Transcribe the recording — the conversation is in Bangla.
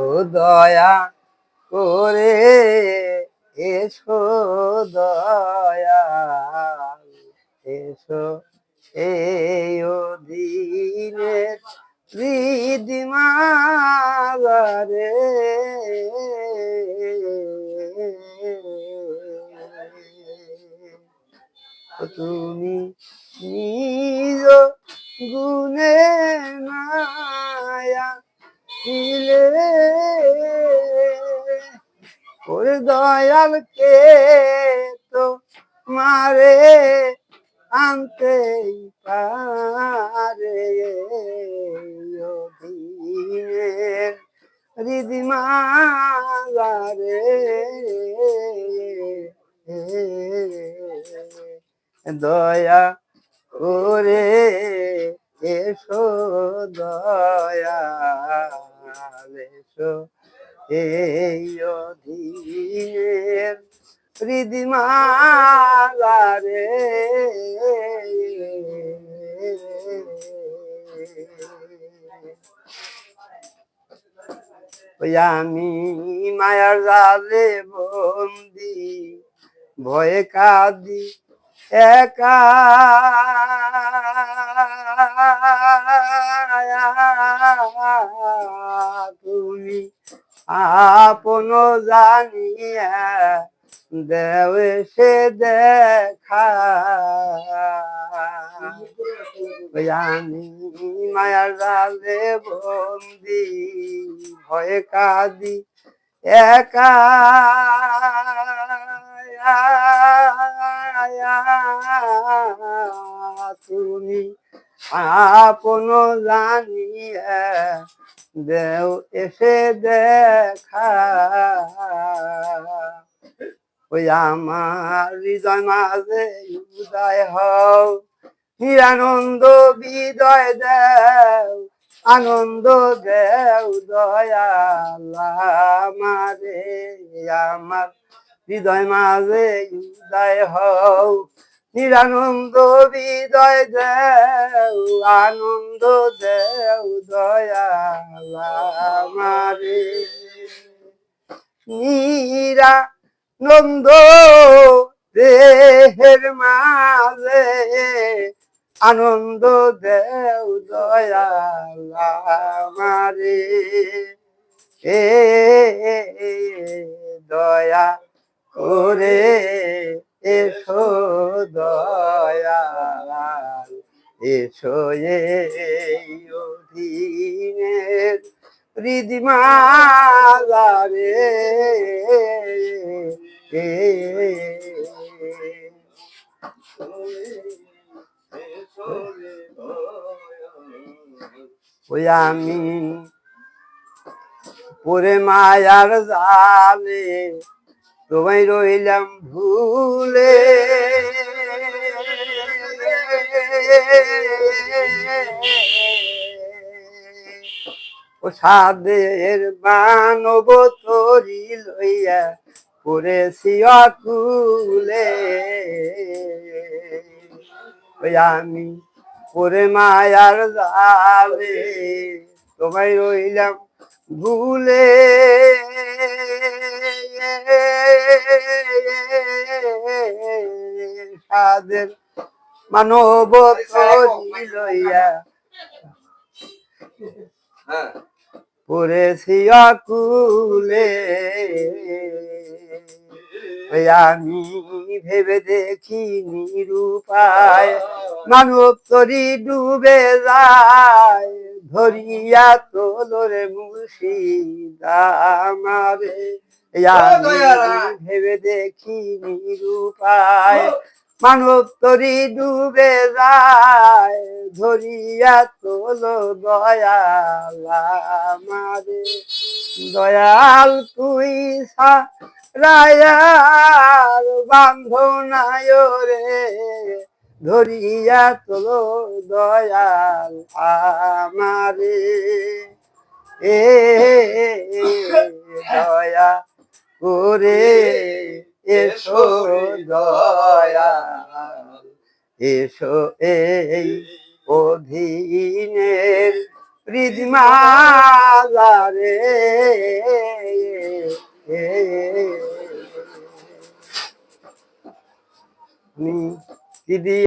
ও দয়া করে এসো দয়াল, এসো এই অধীনের হৃদিমাগারে। তুমি নিজ গুণে মায়া দিলে, ওরে দয়ালকে তো মারে আনতেই পারে অধীনের হৃদিমাগারে। দয়া করে এসো দয়াল, এসো এই অধীনের হৃদিমাগারে। ওই আমি মায়ার জালে বন্দি, ভয়ে কাঁদি একা, তুমি আপন জানিয়া দেও সে দেখা। আমি মায়ার জালে বন্দি, ভয়ে কাঁদি একা, তুমি আপন জানিয়া দেও এসে দেখা। ওই আমার হৃদয় মাঝে উদয় হও, নিরানন্দ বিদয় দেও, আনন্দ দেও দয়াল আমারে। আমার হৃদয় মাঝে উদয় হও, নিরানন্দ বিদয় দেও, আনন্দ দেও দয়াল আমারে। নিরানন্দ দেহের মাঝে আনন্দ দেও দয়াল আমারে। এ দয়া করে এসো দয়াল, এসো এই অধীনের হৃদিমাগারে। ওই আমি পরে মায়ার জালে তোমায় রইলাম ভুলে, ও সাদের মানব তরি লইয়া পড়েছি অকুলে। ওই আমি পরে মায়ার জালে তোমায় রইলাম ভুলে, সাদের মানব তরি লইয়া পড়েছি অকুলে। আমি ভেবে দেখি নিরুপায়, মানব তরি ডুবে যায়, ধরিয়া তোলরে মুর্শিদ আমারে। আমি ভেবে দেখি নিরুপায়, মানব তরি ডুবে যায়, ধরিয়া তোলো দয়াল আমারে। দয়াল তুই রায়ার বান্ধনায় রে, ধরিয়া তোলো দয়াল আমারে। এ দয়া করে এসো দয়াল, এসো এই অধীনের হৃদমালারে কি